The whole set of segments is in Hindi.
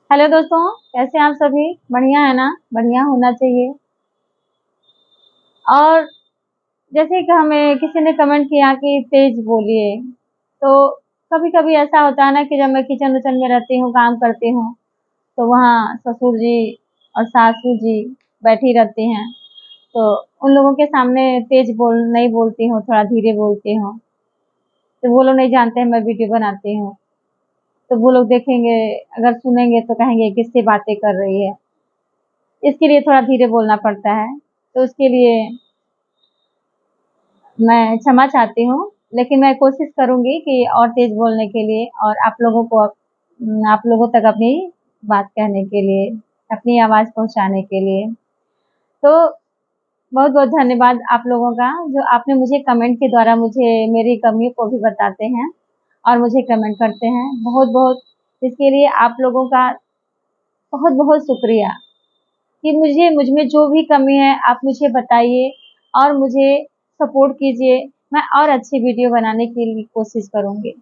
हेलो दोस्तों, कैसे हैं आप सभी? बढ़िया है ना? बढ़िया होना चाहिए। और जैसे कि हमें किसी ने कमेंट किया कि तेज बोलिए, तो कभी-कभी ऐसा होता है ना कि जब मैं किचन-विचन में रहती हूँ, काम करती हूँ, तो वहाँ ससुर जी और सासू जी बैठी रहती हैं, तो उन लोगों के सामने तेज नहीं बोलती हूँ, थोड़ा धीरे बोलती हूँ। तो वो लोग नहीं जानते हैं मैं वीडियो बनाती हूँ, तो वो लोग देखेंगे, अगर सुनेंगे तो कहेंगे किससे बातें कर रही है। इसके लिए थोड़ा धीरे बोलना पड़ता है, तो उसके लिए मैं क्षमा चाहती हूँ, लेकिन मैं कोशिश करूँगी कि और तेज़ बोलने के लिए और आप लोगों तक अपनी बात कहने के लिए, अपनी आवाज़ पहुँचाने के लिए। तो बहुत-बहुत धन्यवाद आप लोगों का, जो आपने मुझे कमेंट के द्वारा मुझे मेरी कमियों को भी बताते हैं और मुझे कमेंट करते हैं। बहुत-बहुत इसके लिए आप लोगों का बहुत-बहुत शुक्रिया कि मुझ में जो भी कमी है आप मुझे बताइए और मुझे सपोर्ट कीजिए। मैं और अच्छी वीडियो बनाने की कोशिश करूँगी।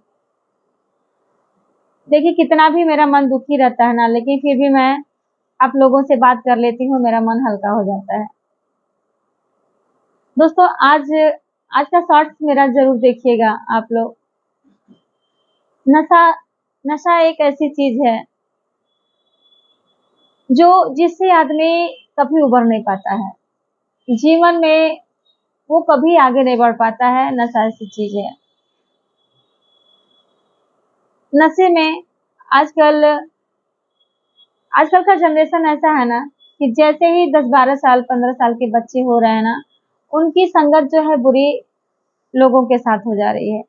देखिए कितना भी मेरा मन दुखी रहता है ना, लेकिन फिर भी मैं आप लोगों से बात कर लेती हूँ, मेरा मन हल्का हो जाता है। दोस्तों आज आज का शॉर्ट्स मेरा ज़रूर देखिएगा आप लोग। नशा नशा एक ऐसी चीज़ है जो जिससे आदमी कभी उबर नहीं पाता है। जीवन में वो कभी आगे नहीं बढ़ पाता है, नशा ऐसी चीज़ है। नशे में आजकल आजकल का जनरेशन ऐसा है ना कि जैसे ही 10-12 साल, 15 साल के बच्चे हो रहे हैं ना, उनकी संगत जो है बुरी लोगों के साथ हो जा रही है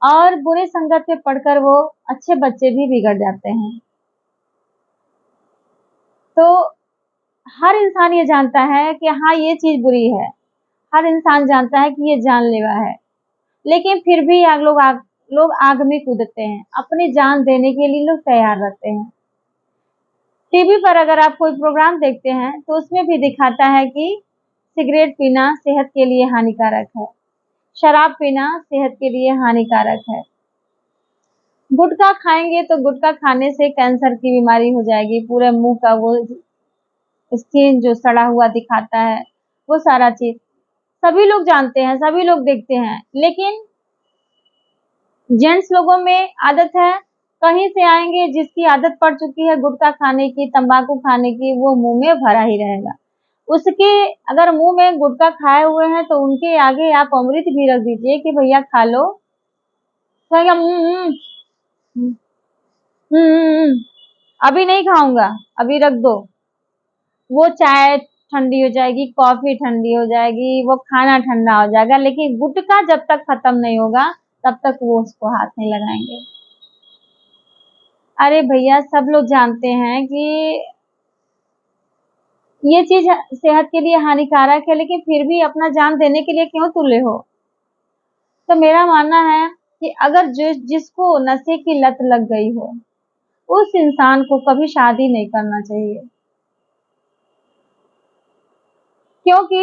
और बुरी संगत में पड़कर वो अच्छे बच्चे भी बिगड़ जाते हैं। तो हर इंसान ये जानता है कि हाँ, ये चीज़ बुरी है। हर इंसान जानता है कि ये जानलेवा है, लेकिन फिर भी लोग आग में कूदते हैं। अपनी जान देने के लिए लोग तैयार रहते हैं। टीवी पर अगर आप कोई प्रोग्राम देखते हैं, तो उसमें भी दिखाता है कि सिगरेट पीना सेहत के लिए हानिकारक है, शराब पीना सेहत के लिए हानिकारक है। गुटखा खाएँगे तो गुटखा खाने से कैंसर की बीमारी हो जाएगी, पूरे मुँह का वो स्किन जो सड़ा हुआ दिखाता है, वो सारा चीज़ सभी लोग जानते हैं, सभी लोग देखते हैं, लेकिन जेंट्स लोगों में आदत है, कहीं से आएँगे जिसकी आदत पड़ चुकी है गुटखा खाने की, तम्बाकू खाने की, वो मुँह में भरा ही रहेगा। उसके अगर मुँह में गुटखा खाए हुए हैं, तो उनके आगे आप अमृत भी रख दीजिए कि भैया खा लो, कहेगा हुँ, अभी नहीं खाऊँगा, अभी रख दो। वो चाय ठंडी हो जाएगी, कॉफ़ी ठंडी हो जाएगी, वो खाना ठंडा हो जाएगा, लेकिन गुटखा जब तक खत्म नहीं होगा, तब तक वो उसको हाथ नहीं लगाएँगे। अरे भैया सब लोग जानते हैं कि ये चीज़ सेहत के लिए हानिकारक है, लेकिन फिर भी अपना जान देने के लिए क्यों तुले हो? तो मेरा मानना है कि अगर जिसको नशे की लत लग गई हो, उस इंसान को कभी शादी नहीं करना चाहिए। क्योंकि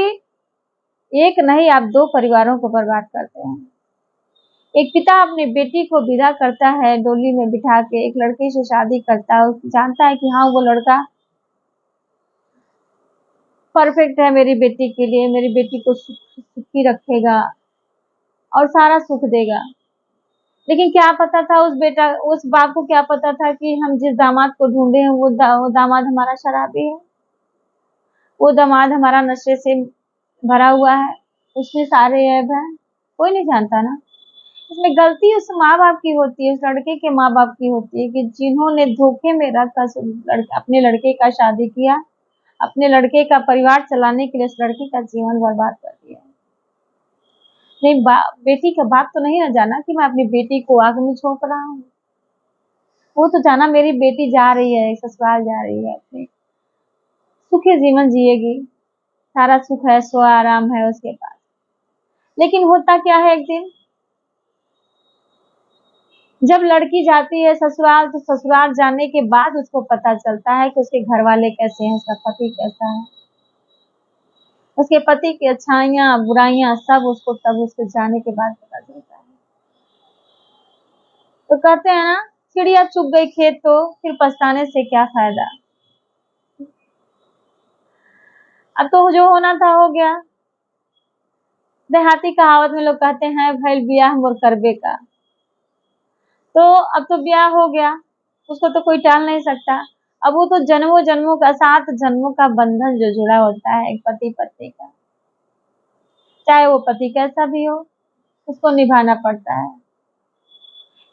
एक नहीं आप 2 परिवारों को बर्बाद करते हैं। एक पिता अपनी बेटी को विदा करता है डोली में बिठा के, एक लड़के से शादी करता है, जानता है कि हाँ, वो लड़का परफेक्ट है मेरी बेटी के लिए, मेरी बेटी को सुखी रखेगा और सारा सुख देगा। लेकिन क्या पता था उस बाप को क्या पता था कि हम जिस दामाद को ढूँढे हैं वो दामाद हमारा शराबी है। वो दामाद हमारा नशे से भरा हुआ है, उसमें सारे ऐब हैं, कोई नहीं जानता ना। इसमें गलती उस माँ-बाप की होती है, उस लड़के के माँ-बाप की होती है कि जिन्होंने धोखे में रखकर अपने लड़के का शादी किया, अपने लड़के का परिवार चलाने के लिए उस लड़की का जीवन बर्बाद कर दिया। नहीं बेटी का बाप तो नहीं ना जाना कि मैं अपनी बेटी को आग में झोंक रहा हूँ। वो तो जाना मेरी बेटी जा रही है, ससुराल जा रही है अपने, सुखी जीवन जिएगी, सारा सुख है, ऐशो आराम है उसके पास। लेकिन होता क्या है एक दिन जब लड़की जाती है ससुराल, तो ससुराल जाने के बाद उसको पता चलता है कि उसके घरवाले कैसे हैं, उसका पति कैसा है। उसके पति की अच्छाइयाँ, बुराइयाँ सब उसको तब उसके जाने के बाद पता चलता है। तो कहते हैं ना चिड़िया चुग गई खेत तो फिर पछताने से क्या फायदा। अब तो जो होना था हो गया। देहाती कहावत में लोग कहते हैं भइल बियाह मोर करबे का। तो अब तो ब्याह हो गया, उसको तो कोई टाल नहीं सकता। अब वो तो जन्मों जन्मों का 7 जन्मों का बंधन जो जुड़ा होता है एक पति पत्नी का, चाहे वो पति कैसा भी हो, उसको निभाना पड़ता है।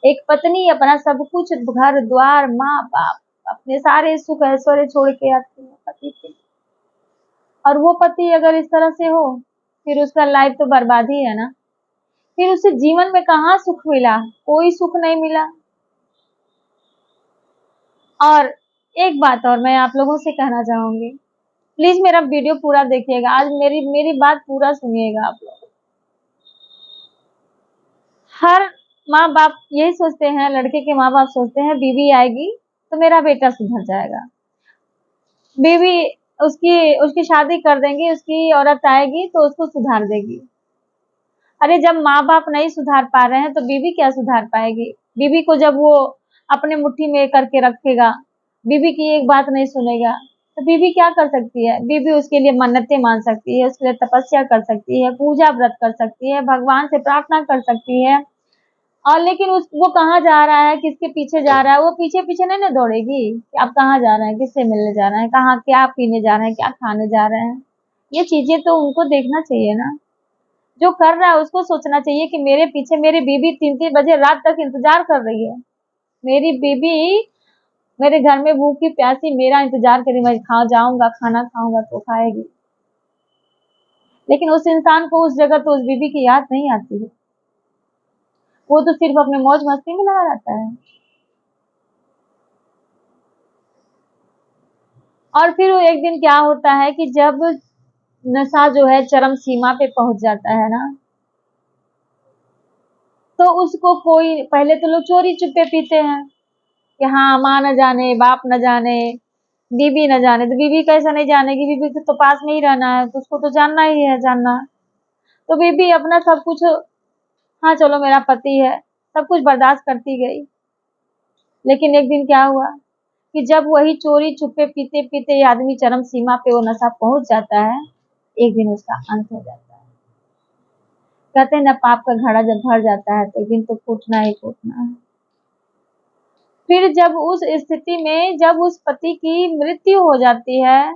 एक पत्नी अपना सब कुछ घर द्वार माँ बाप अपने सारे सुख ऐश्वर्य छोड़ के आती है पति के, और वो पति अगर इस तरह से हो फिर उसका लाइफ तो बर्बाद ही है ना। फिर उसे जीवन में कहाँ सुख मिला, कोई सुख नहीं मिला। और एक बात और मैं आप लोगों से कहना चाहूंगी, प्लीज मेरा वीडियो पूरा देखिएगा, आज मेरी बात पूरा सुनिएगा आप लोग। हर माँ बाप यही सोचते हैं, लड़के के माँ बाप सोचते हैं बीवी आएगी तो मेरा बेटा सुधर जाएगा, बीवी उसकी उसकी शादी कर देंगे, उसकी औरत आएगी तो उसको सुधार देगी। अरे जब माँ बाप नहीं सुधार पा रहे हैं तो बीवी क्या सुधार पाएगी। बीवी को जब वो अपने मुट्ठी में करके रखेगा, बीवी की एक बात नहीं सुनेगा, तो बीवी क्या कर सकती है। बीवी उसके लिए मन्नतें मान सकती है, उसके लिए तपस्या कर सकती है, पूजा व्रत कर सकती है, भगवान से प्रार्थना कर सकती है। और लेकिन वो कहाँ जा रहा है, किसके पीछे जा रहा है, वो पीछे पीछे नहीं ना दौड़ेगी कि आप कहाँ जा रहे हैं, किससे मिलने जा रहे हैं, कहाँ क्या पीने जा रहे हैं, क्या खाने जा रहे हैं। ये चीजें तो उनको देखना चाहिए ना। जो कर रहा है उसको सोचना चाहिए कि मेरे पीछे मेरी बीबी 3-3 बजे रात तक इंतजार कर रही है। मेरी बीबी मेरे घर में भूखी प्यासी मेरा इंतजार करी, मैं खा जाऊंगा, खाना खाऊंगा तो खाएगी। लेकिन उस इंसान को उस जगह तो उस बीबी की याद नहीं आती है, वो तो सिर्फ अपने मौज मस्ती में लगा रहता है। और फिर वो एक दिन क्या होता है कि जब नशा जो है चरम सीमा पे पहुंच जाता है ना, तो उसको कोई पहले तो लोग चोरी चुपे पीते हैं कि हाँ माँ न जाने, बाप न जाने, बीबी न जाने। तो बीबी कैसा नहीं जानेगी, बीबी के तो पास में ही रहना है तो उसको तो जानना ही है जानना। तो बीबी अपना सब कुछ, हाँ चलो मेरा पति है, सब कुछ बर्दाश्त करती गई। लेकिन एक दिन क्या हुआ कि जब वही चोरी छुपे पीते पीते आदमी चरम सीमा पे वो नशा पहुंच जाता है, एक दिन उसका अंत हो जाता है। कहते हैं ना पाप का घड़ा जब भर जाता है तो एक दिन तो फूटना ही फूटना है। फिर जब उस स्थिति में जब उस पति की मृत्यु हो जाती है,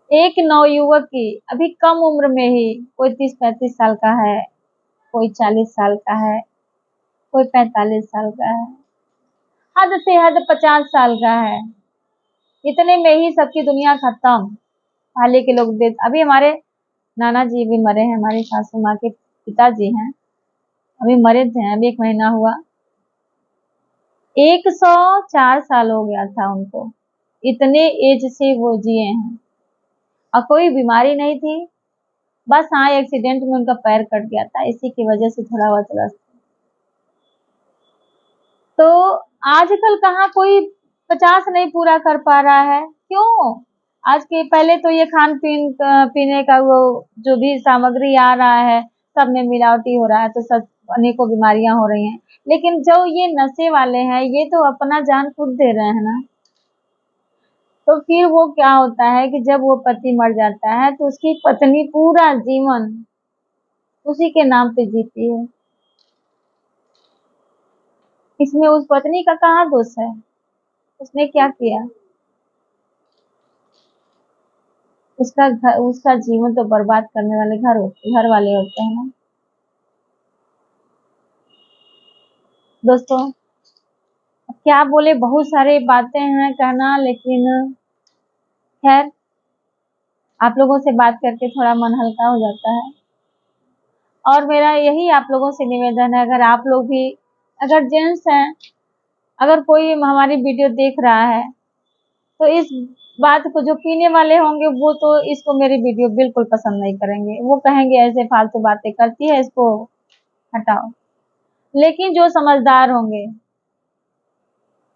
एक नवयुवक की, अभी कम उम्र में ही, कोई 30-35 साल का है, कोई 40 साल का है, कोई 45 साल का है, हद से हद 50 साल का है, इतने में ही सबकी दुनिया खत्म। पहले के लोग देख, अभी हमारे नाना जी भी मरे हैं, हमारी सासू माँ के पिताजी हैं, अभी मरे थे, अभी 1 महीना हुआ। 104 साल हो गया था उनको, इतने एज से वो जिए हैं और कोई बीमारी नहीं थी। बस हाँ एक्सीडेंट में उनका पैर कट गया था, इसी की वजह से थोड़ा बहुत ग्रस्त। तो आजकल कहाँ कोई 50 नहीं पूरा कर पा रहा है, क्यों। आज के पहले तो ये खान पीन पीने का वो जो भी सामग्री आ रहा है सब में मिलावटी हो रहा है, तो सब अनेकों बीमारियां हो रही हैं। लेकिन जो ये नशे वाले हैं ये तो अपना जान खुद दे रहे हैं ना। तो फिर वो क्या होता है कि जब वो पति मर जाता है तो उसकी पत्नी पूरा जीवन उसी के नाम पे जीती है। इसमें उस पत्नी का कहाँ दोष है, उसने क्या किया। उसका जीवन तो बर्बाद करने वाले घर वाले होते हैं ना। दोस्तों अब क्या बोले, बहुत सारी बातें हैं कहना, लेकिन खैर आप लोगों से बात करके थोड़ा मन हल्का हो जाता है। और मेरा यही आप लोगों से निवेदन है, अगर आप लोग भी, अगर जेंट्स हैं, अगर कोई हमारी वीडियो देख रहा है तो इस बात को, जो पीने वाले होंगे वो तो इसको मेरी वीडियो बिल्कुल पसंद नहीं करेंगे, वो कहेंगे ऐसे फालतू बातें करती है, इसको हटाओ। लेकिन जो समझदार होंगे,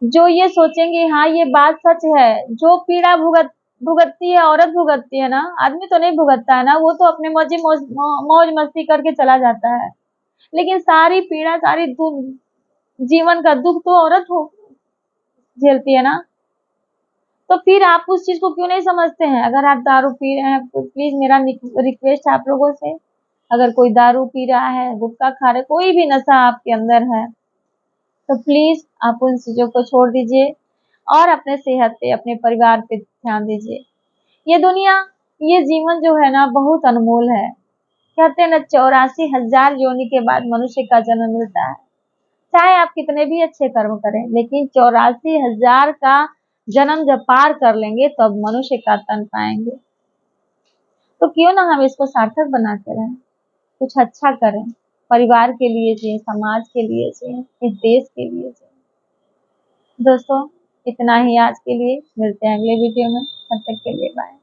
जो ये सोचेंगे हाँ ये बात सच है, जो पीड़ा भुगतती है औरत भुगतती है ना, आदमी तो नहीं भुगतता है ना, वो तो अपने मौज मस्ती करके चला जाता है। लेकिन सारी पीड़ा सारी जीवन का दुख तो औरत हो झेलती है ना। तो फिर आप उस चीज को क्यों नहीं समझते हैं? अगर आप दारू पी रहे हैं तो प्लीज मेरा रिक्वेस्ट है आप लोगों से, अगर कोई दारू पी रहा है, गुटखा खा रहे, कोई भी नशा आपके अंदर है, तो प्लीज आप उन चीजों को छोड़ दीजिए और अपने सेहत पे, अपने परिवार पे ध्यान दीजिए। ये दुनिया, ये जीवन जो है ना बहुत अनमोल है। कहते हैं ना 84,000 योनि के बाद मनुष्य का जन्म मिलता है। चाहे आप कितने भी अच्छे कर्म करें, लेकिन 84,000 का जन्म जब पार कर लेंगे तब मनुष्य का तन पाएंगे। तो क्यों ना हम इसको सार्थक बना के रहें, कुछ अच्छा करें, परिवार के लिए जिए, समाज के लिए जिए, इस देश के लिए जिए। दोस्तों, इतना ही आज के लिए, मिलते हैं अगले वीडियो में, तब तक के लिए बाय।